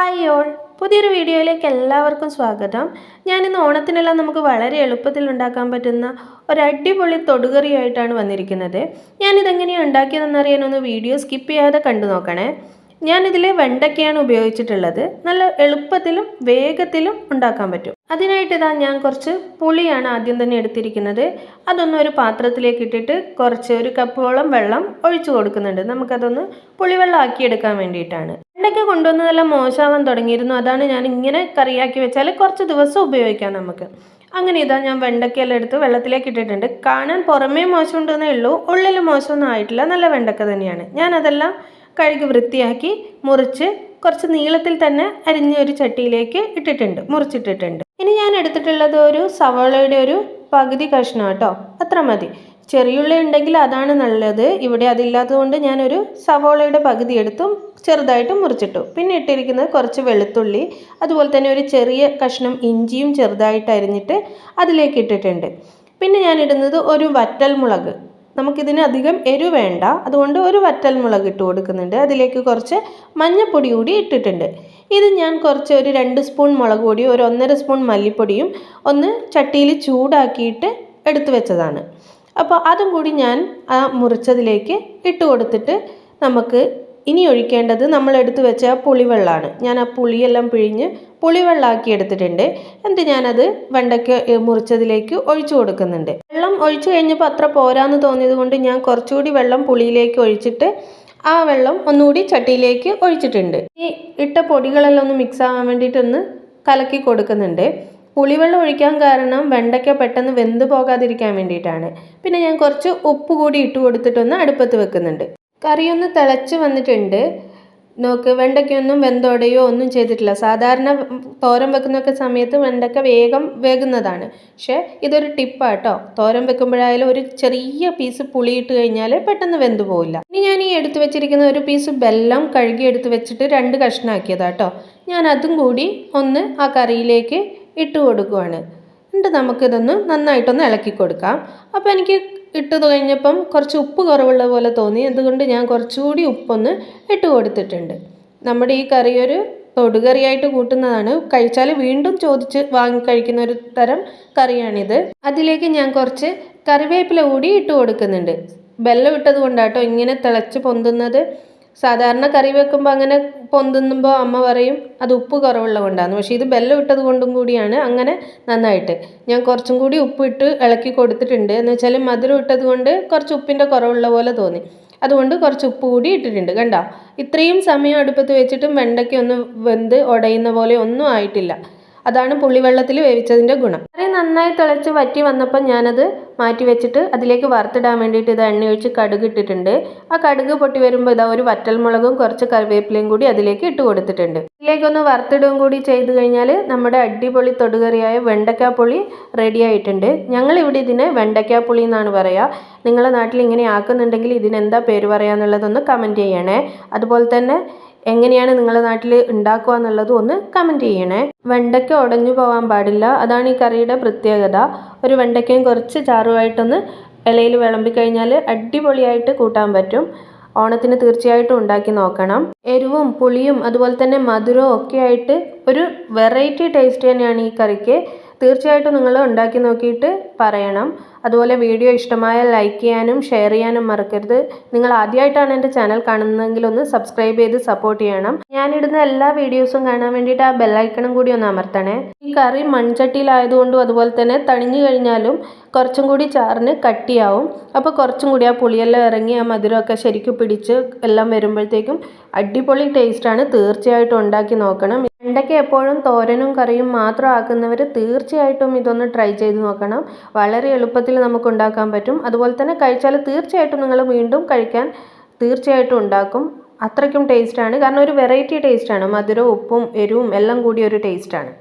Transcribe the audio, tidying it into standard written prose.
Hi all, പുതിയൊരു വീഡിയോയിലേക്ക് എല്ലാവർക്കും സ്വാഗതം. ഞാനിന്ന് ഓണത്തിനെല്ലാം നമുക്ക് വളരെ എളുപ്പത്തിൽ ഉണ്ടാക്കാൻ പറ്റുന്ന ഒരു അടിപൊളി തൊടുകറിയായിട്ടാണ് വന്നിരിക്കുന്നത്. ഞാനിതെങ്ങനെയാണ് ഉണ്ടാക്കിയതെന്നറിയാനൊന്ന് വീഡിയോ സ്കിപ്പ് ചെയ്യാതെ കണ്ടു നോക്കണേ. ഞാനിതിൽ വെണ്ടയ്ക്കയാണ് ഉപയോഗിച്ചിട്ടുള്ളത്. നല്ല എളുപ്പത്തിലും വേഗത്തിലും ഉണ്ടാക്കാൻ പറ്റും. അതിനായിട്ട് ഞാൻ കുറച്ച് പുളിയാണ് ആദ്യം തന്നെ എടുത്തിരിക്കുന്നത്. അതൊന്ന് ഒരു പാത്രത്തിലേക്ക് ഇട്ടിട്ട് ഒരു കപ്പോളം വെള്ളം ഒഴിച്ചു കൊടുക്കുന്നുണ്ട്. നമുക്കതൊന്ന് പുളിവെള്ളം ആക്കിയെടുക്കാൻ വേണ്ടിയിട്ടാണ്. വെണ്ടയ്ക്ക കൊണ്ടുവന്നതെല്ലാം മോശമാവാൻ തുടങ്ങിയിരുന്നു. അതാണ് ഞാൻ ഇങ്ങനെ കറിയാക്കി വെച്ചാൽ കുറച്ച് ദിവസം ഉപയോഗിക്കാം നമുക്ക്. അങ്ങനെ ഞാൻ വെണ്ടയ്ക്കയെല്ലാം എടുത്ത് വെള്ളത്തിലേക്ക് ഇട്ടിട്ടുണ്ട്. കാണാൻ പുറമേ മോശമുണ്ടെന്നേ ഉള്ളൂ, ഉള്ളിൽ മോശമൊന്നും ആയിട്ടില്ല. നല്ല വെണ്ടയ്ക്ക തന്നെയാണ്. ഞാനതെല്ലാം കഴുകി വൃത്തിയാക്കി മുറിച്ച് കുറച്ച് നീളത്തിൽ തന്നെ അരിഞ്ഞ ഒരു ചട്ടിയിലേക്ക് മുറിച്ചിട്ടിട്ടുണ്ട്. ഇനി ഞാൻ എടുത്തിട്ടുള്ളത് ഒരു സവാളയുടെ ഒരു പകുതി കഷ്ണം കേട്ടോ, അത്ര മതി. ചെറിയുള്ളി ഉണ്ടെങ്കിൽ അതാണ് നല്ലത്. ഇവിടെ അതില്ലാത്തതുകൊണ്ട് ഞാനൊരു സവാളയുടെ പകുതി എടുത്തും ചെറുതായിട്ട് മുറിച്ചിട്ടു. പിന്നെ ഇട്ടിരിക്കുന്നത് കുറച്ച് വെളുത്തുള്ളി, അതുപോലെ തന്നെ ഒരു ചെറിയ കഷ്ണം ഇഞ്ചിയും ചെറുതായിട്ട് അരിഞ്ഞിട്ട് അതിലേക്ക് ഇട്ടിട്ടുണ്ട്. പിന്നെ ഞാൻ ഇടുന്നത് ഒരു വറ്റൽമുളക്. നമുക്കിതിന് അധികം എരിവ് വേണ്ട, അതുകൊണ്ട് ഒരു വറ്റൽമുളക് ഇട്ട് കൊടുക്കുന്നുണ്ട്. അതിലേക്ക് കുറച്ച് മഞ്ഞൾപ്പൊടി കൂടി ഇട്ടിട്ടുണ്ട്. ഇത് ഞാൻ ഒരു 2 സ്പൂൺ മുളക് പൊടിയും ഒരു 1.5 സ്പൂൺ മല്ലിപ്പൊടിയും ഒന്ന് ചട്ടിയിൽ ചൂടാക്കിയിട്ട് എടുത്തു വെച്ചതാണ്. അപ്പോൾ അതും കൂടി ഞാൻ ആ മുറിച്ചതിലേക്ക് ഇട്ട് കൊടുത്തിട്ട് നമുക്ക് ഇനി ഒഴിക്കേണ്ടത് നമ്മൾ എടുത്തു വെച്ച പുളിവെള്ളമാണ്. ഞാൻ ആ പുളിയെല്ലാം പിഴിഞ്ഞ് പുളിവെള്ളമാക്കി എടുത്തിട്ടുണ്ട്. എന്നിട്ട് ഞാനത് വെണ്ടയ്ക്ക് മുറിച്ചതിലേക്ക് ഒഴിച്ചു കൊടുക്കുന്നുണ്ട്. വെള്ളം ഒഴിച്ചു കഴിഞ്ഞപ്പോൾ അത്ര പോരാന്ന് തോന്നിയത് കൊണ്ട് ഞാൻ കുറച്ചുകൂടി വെള്ളം പുളിയിലേക്ക് ഒഴിച്ചിട്ട് ആ വെള്ളം ഒന്നുകൂടി ചട്ടിയിലേക്ക് ഒഴിച്ചിട്ടുണ്ട്. ഈ ഇട്ട പൊടികളെല്ലാം ഒന്ന് മിക്സ് ആവാൻ വേണ്ടിയിട്ടൊന്ന് കലക്കി കൊടുക്കുന്നുണ്ട്. പുളിവെള്ളം ഒഴിക്കാൻ കാരണം വെണ്ടയ്ക്ക പെട്ടെന്ന് വെന്ത് പോകാതിരിക്കാൻ വേണ്ടിയിട്ടാണ്. പിന്നെ ഞാൻ കുറച്ച് ഉപ്പ് കൂടി ഇട്ട് കൊടുത്തിട്ടൊന്ന് അടുപ്പത്ത് വെക്കുന്നുണ്ട്. കറിയൊന്ന് തിളച്ച് വന്നിട്ടുണ്ട്. നോക്ക്, വെണ്ടയ്ക്കൊന്നും വെന്തോടയോ ഒന്നും ചെയ്തിട്ടില്ല. സാധാരണ തോരൻ വെക്കുന്നൊക്കെ സമയത്ത് വെണ്ടയ്ക്ക വേഗം വേകുന്നതാണ്. പക്ഷേ ഇതൊരു ടിപ്പാട്ടോ. തോരൻ വെക്കുമ്പോഴായാലും ഒരു ചെറിയ പീസ് പുളി ഇട്ട് കഴിഞ്ഞാൽ പെട്ടെന്ന് വെന്ത് പോവില്ല. ഇനി ഞാൻ ഈ എടുത്തു വെച്ചിരിക്കുന്ന ഒരു പീസ് ബെല്ലം കഴുകി എടുത്ത് വെച്ചിട്ട് 2 കഷ്ണമാക്കിയതാട്ടോ. ഞാൻ അതും കൂടി ഒന്ന് ആ കറിയിലേക്ക് ഇട്ട് കൊടുക്കുവാണ്. എന്നിട്ട് നമുക്കിതൊന്ന് നന്നായിട്ടൊന്ന് ഇളക്കി കൊടുക്കാം. അപ്പോൾ എനിക്ക് ഇട്ട് കഴിഞ്ഞപ്പം കുറച്ച് ഉപ്പ് കുറവുള്ള പോലെ തോന്നി. അതുകൊണ്ട് ഞാൻ കുറച്ചുകൂടി ഉപ്പൊന്ന് ഇട്ട് കൊടുത്തിട്ടുണ്ട്. നമ്മുടെ ഈ കറി ഒരു തൊടുകറിയായിട്ട് കൂട്ടുന്നതാണ്. കഴിച്ചാൽ വീണ്ടും ചോദിച്ച് വാങ്ങി കഴിക്കുന്ന ഒരു തരം കറിയാണിത്. അതിലേക്ക് ഞാൻ കുറച്ച് കറിവേപ്പില കൂടി ഇട്ട് കൊടുക്കുന്നുണ്ട്. ബെല്ലം ഇട്ടത് കൊണ്ടാട്ടോ ഇങ്ങനെ തിളച്ച് പൊന്തുന്നത്. സാധാരണ കറി വെക്കുമ്പോൾ അങ്ങനെ പൊന്തുമ്പോൾ അമ്മ പറയും അത് ഉപ്പ് കുറവുള്ള കൊണ്ടാണ്. പക്ഷേ ഇത് ബെല്ലം ഇട്ടത് കൊണ്ടും കൂടിയാണ് അങ്ങനെ നന്നായിട്ട്. ഞാൻ കുറച്ചും കൂടി ഉപ്പിട്ട് ഇളക്കി കൊടുത്തിട്ടുണ്ട്. എന്ന് വെച്ചാൽ മധുരം ഇട്ടത് കൊണ്ട് കുറച്ച് ഉപ്പിൻ്റെ കുറവുള്ള പോലെ തോന്നി. അതുകൊണ്ട് കുറച്ച് ഉപ്പ് കൂടി ഇട്ടിട്ടുണ്ട്. കണ്ടോ, ഇത്രയും സമയം അടുപ്പത്ത് വെച്ചിട്ടും വെണ്ടയ്ക്ക ഒന്ന് വെന്ത് ഉടയുന്ന പോലെ ഒന്നും ആയിട്ടില്ല. അതാണ് പുളിവെള്ളത്തിൽ വേവിച്ചതിൻ്റെ ഗുണം. കറി നന്നായി തിളച്ച് വറ്റി വന്നപ്പോൾ ഞാനത് മാറ്റി വെച്ചിട്ട് അതിലേക്ക് വറുത്തിടാൻ വേണ്ടിയിട്ട് എണ്ണ ഒഴിച്ച് കടുക് ഇട്ടിട്ടുണ്ട്. ആ കടുക് പൊട്ടി വരുമ്പോൾ ഒരു വറ്റൽമുളകും കുറച്ച് കറിവേപ്പിലയും കൂടി അതിലേക്ക് ഇട്ട് കൊടുത്തിട്ടുണ്ട്. ഇതിലേക്കൊന്ന് വറുത്തിടുകയും കൂടി ചെയ്ത് കഴിഞ്ഞാൽ നമ്മുടെ അടിപൊളി തൊടുകറിയായ വെണ്ടയ്ക്കാപ്പുളി റെഡി ആയിട്ടുണ്ട്. ഞങ്ങളിവിടെ ഇതിനെ വെണ്ടയ്ക്കാപ്പുളി എന്നാണ് പറയുക. നിങ്ങളുടെ നാട്ടിൽ ഇങ്ങനെ ആക്കുന്നുണ്ടെങ്കിൽ ഇതിനെന്താ പേര് പറയാന്നുള്ളതൊന്ന് കമൻറ്റ് ചെയ്യണേ. അതുപോലെ തന്നെ എങ്ങനെയാണ് നിങ്ങളുടെ നാട്ടിൽ ഉണ്ടാക്കുക എന്നുള്ളതും ഒന്ന് കമൻറ്റ് ചെയ്യണേ. വെണ്ടയ്ക്ക ഉടഞ്ഞു പോകാൻ പാടില്ല, അതാണ് ഈ കറിയുടെ പ്രത്യേകത. ഒരു വെണ്ടയ്ക്കയും കുറച്ച് ചാറുമായിട്ടൊന്ന് ഇലയിൽ വിളമ്പിക്കഴിഞ്ഞാൽ അടിപൊളിയായിട്ട് കൂട്ടാൻ പറ്റും. ഓണത്തിന് തീർച്ചയായിട്ടും ഉണ്ടാക്കി നോക്കണം. എരിവും പുളിയും അതുപോലെ തന്നെ മധുരവും ഒക്കെ ആയിട്ട് ഒരു വെറൈറ്റി ടേസ്റ്റ് തന്നെയാണ് ഈ കറിക്ക്. തീർച്ചയായിട്ടും നിങ്ങൾ ഉണ്ടാക്കി നോക്കിയിട്ട് പറയണം. അതുപോലെ വീഡിയോ ഇഷ്ടമായാൽ ലൈക്ക് ചെയ്യാനും ഷെയർ ചെയ്യാനും മറക്കരുത്. നിങ്ങൾ ആദ്യമായിട്ടാണ് എൻ്റെ ചാനൽ കാണുന്നതെങ്കിൽ ഒന്ന് സബ്സ്ക്രൈബ് ചെയ്ത് സപ്പോർട്ട് ചെയ്യണം. ഞാനിടുന്ന എല്ലാ വീഡിയോസും കാണാൻ വേണ്ടിയിട്ട് ആ ബെല്ലൈക്കണും കൂടി ഒന്ന് അമർത്തണേ. ഈ കറി മൺചട്ടിയിലായതുകൊണ്ടും അതുപോലെ തന്നെ തണിഞ്ഞു കഴിഞ്ഞാലും കുറച്ചും കൂടി ചാറിന് കട്ടിയാവും. അപ്പോൾ കുറച്ചും കൂടി ആ പുളിയെല്ലാം ഇറങ്ങി ആ മധുരമൊക്കെ ശരിക്കും പിടിച്ച് എല്ലാം വരുമ്പോഴത്തേക്കും അടിപൊളി ടേസ്റ്റാണ്. തീർച്ചയായിട്ടും ഉണ്ടാക്കി നോക്കണം. വെണ്ടയ്ക്ക എപ്പോഴും തോരനും കറിയും മാത്രം ആക്കുന്നവർ തീർച്ചയായിട്ടും ഇതൊന്ന് ട്രൈ ചെയ്ത് നോക്കണം. വളരെ എളുപ്പത്തിൽ നമുക്ക് ഉണ്ടാക്കാൻ പറ്റും. അതുപോലെ തന്നെ കഴിച്ചാൽ തീർച്ചയായിട്ടും നിങ്ങൾ വീണ്ടും കഴിക്കാൻ തീർച്ചയായിട്ടും ഉണ്ടാക്കും. അത്രയ്ക്കും ടേസ്റ്റാണ്. കാരണം ഒരു വെറൈറ്റി ടേസ്റ്റാണ്. മധുരവും ഉപ്പും എരിവും എല്ലാം കൂടി ഒരു ടേസ്റ്റാണ്.